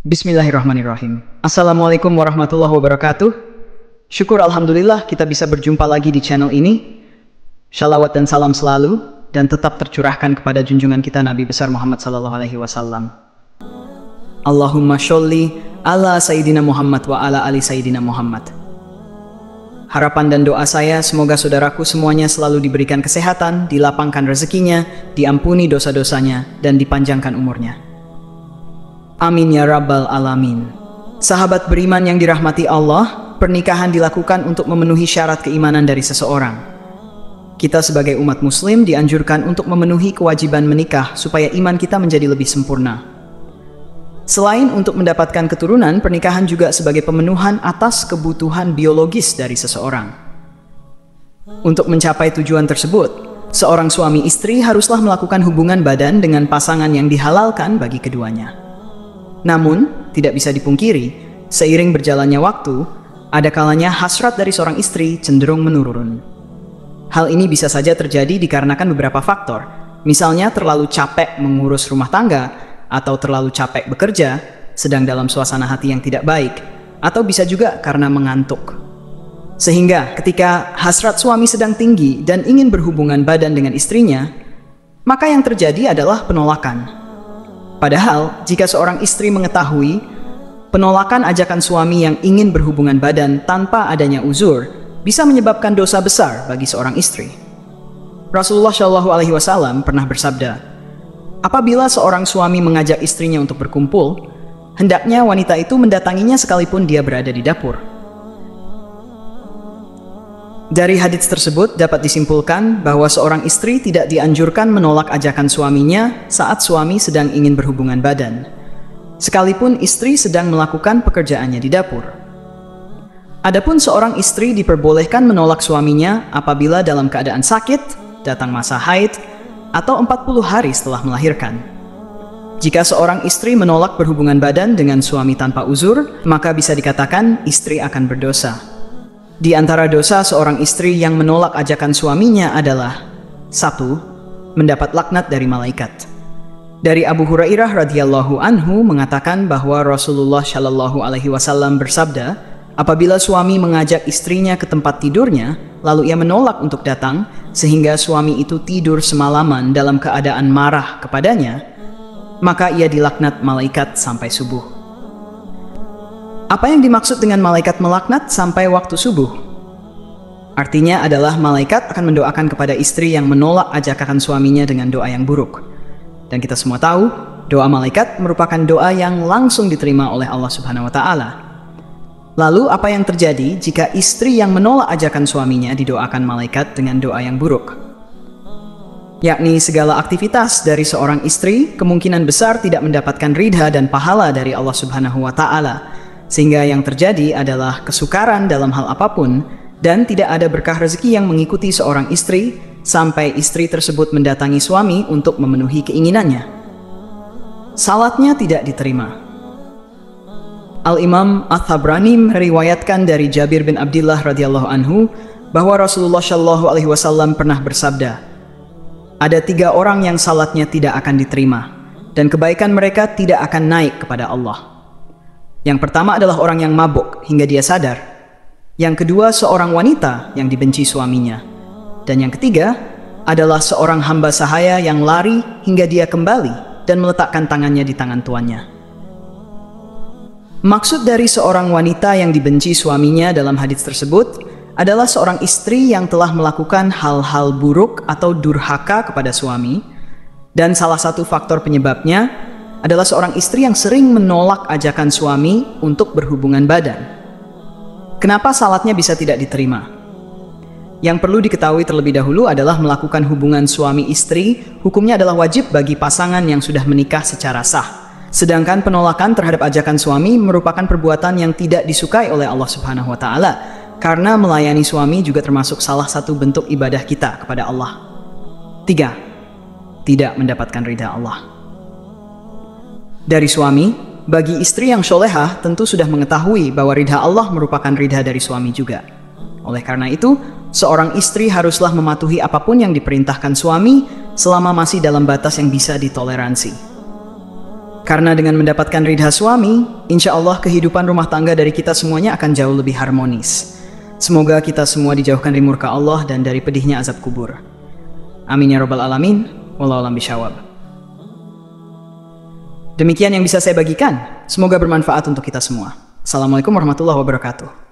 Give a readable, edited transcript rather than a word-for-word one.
Bismillahirrahmanirrahim. Assalamualaikum warahmatullahi wabarakatuh. Syukur alhamdulillah kita bisa berjumpa lagi di channel ini. Shalawat dan salam selalu dan tetap tercurahkan kepada junjungan kita Nabi besar Muhammad sallallahu alaihi wasallam. Allahumma sholli ala Sayyidina Muhammad wa ala ali Sayyidina Muhammad. Harapan dan doa saya semoga saudaraku semuanya selalu diberikan kesehatan, dilapangkan rezekinya, diampuni dosa-dosanya, dan dipanjangkan umurnya. Amin ya rabbal alamin. Sahabat beriman yang dirahmati Allah, pernikahan dilakukan untuk memenuhi syarat keimanan dari seseorang. Kita sebagai umat muslim dianjurkan untuk memenuhi kewajiban menikah supaya iman kita menjadi lebih sempurna. Selain untuk mendapatkan keturunan, pernikahan juga sebagai pemenuhan atas kebutuhan biologis dari seseorang. Untuk mencapai tujuan tersebut, seorang suami istri haruslah melakukan hubungan badan dengan pasangan yang dihalalkan bagi keduanya. Namun, tidak bisa dipungkiri, seiring berjalannya waktu, ada kalanya hasrat dari seorang istri cenderung menurun. Hal ini bisa saja terjadi dikarenakan beberapa faktor, misalnya terlalu capek mengurus rumah tangga, atau terlalu capek bekerja, sedang dalam suasana hati yang tidak baik, atau bisa juga karena mengantuk. Sehingga ketika hasrat suami sedang tinggi dan ingin berhubungan badan dengan istrinya, maka yang terjadi adalah penolakan. Padahal, jika seorang istri mengetahui penolakan ajakan suami yang ingin berhubungan badan tanpa adanya uzur bisa menyebabkan dosa besar bagi seorang istri. Rasulullah Shallallahu Alaihi Wasallam pernah bersabda, apabila seorang suami mengajak istrinya untuk berkumpul, hendaknya wanita itu mendatanginya sekalipun dia berada di dapur. Dari hadits tersebut dapat disimpulkan bahwa seorang istri tidak dianjurkan menolak ajakan suaminya saat suami sedang ingin berhubungan badan, sekalipun istri sedang melakukan pekerjaannya di dapur. Adapun seorang istri diperbolehkan menolak suaminya apabila dalam keadaan sakit, datang masa haid, atau 40 hari setelah melahirkan. Jika seorang istri menolak berhubungan badan dengan suami tanpa uzur, maka bisa dikatakan istri akan berdosa. Di antara dosa seorang istri yang menolak ajakan suaminya adalah 1. Mendapat laknat dari malaikat. Dari Abu Hurairah radhiyallahu anhu mengatakan bahwa Rasulullah Shallallahu Alaihi Wasallam bersabda, apabila suami mengajak istrinya ke tempat tidurnya, lalu ia menolak untuk datang, sehingga suami itu tidur semalaman dalam keadaan marah kepadanya, maka ia dilaknat malaikat sampai subuh. Apa yang dimaksud dengan malaikat melaknat sampai waktu subuh? Artinya adalah malaikat akan mendoakan kepada istri yang menolak ajakan suaminya dengan doa yang buruk. Dan kita semua tahu, doa malaikat merupakan doa yang langsung diterima oleh Allah Subhanahu wa Ta'ala. Lalu apa yang terjadi jika istri yang menolak ajakan suaminya didoakan malaikat dengan doa yang buruk? Yakni segala aktivitas dari seorang istri kemungkinan besar tidak mendapatkan ridha dan pahala dari Allah Subhanahu wa Ta'ala. Sehingga yang terjadi adalah kesukaran dalam hal apapun dan tidak ada berkah rezeki yang mengikuti seorang istri sampai istri tersebut mendatangi suami untuk memenuhi keinginannya. Salatnya tidak diterima. Al-Imam At-Tabrani meriwayatkan dari Jabir bin Abdullah radhiyallahu anhu bahwa Rasulullah Shallallahu Alaihi Wasallam pernah bersabda, ada 3 orang yang salatnya tidak akan diterima dan kebaikan mereka tidak akan naik kepada Allah. Yang pertama adalah orang yang mabuk hingga dia sadar. Yang kedua seorang wanita yang dibenci suaminya. Dan yang ketiga adalah seorang hamba sahaya yang lari hingga dia kembali dan meletakkan tangannya di tangan tuannya. Maksud dari seorang wanita yang dibenci suaminya dalam hadits tersebut adalah seorang istri yang telah melakukan hal-hal buruk atau durhaka kepada suami. Dan salah satu faktor penyebabnya adalah seorang istri yang sering menolak ajakan suami untuk berhubungan badan. Kenapa salatnya bisa tidak diterima? Yang perlu diketahui terlebih dahulu adalah melakukan hubungan suami istri, hukumnya adalah wajib bagi pasangan yang sudah menikah secara sah. Sedangkan penolakan terhadap ajakan suami merupakan perbuatan yang tidak disukai oleh Allah Subhanahu wa Ta'ala, karena melayani suami juga termasuk salah satu bentuk ibadah kita kepada Allah. 3. Tidak mendapatkan ridha Allah. Dari suami, bagi istri yang solehah tentu sudah mengetahui bahwa ridha Allah merupakan ridha dari suami juga. Oleh karena itu, seorang istri haruslah mematuhi apapun yang diperintahkan suami selama masih dalam batas yang bisa ditoleransi. Karena dengan mendapatkan ridha suami, insya Allah kehidupan rumah tangga dari kita semuanya akan jauh lebih harmonis. Semoga kita semua dijauhkan dari murka Allah dan dari pedihnya azab kubur. Amin ya rabbal alamin. Wallahu a'lam bishawab. Demikian yang bisa saya bagikan. Semoga bermanfaat untuk kita semua. Assalamualaikum warahmatullahi wabarakatuh.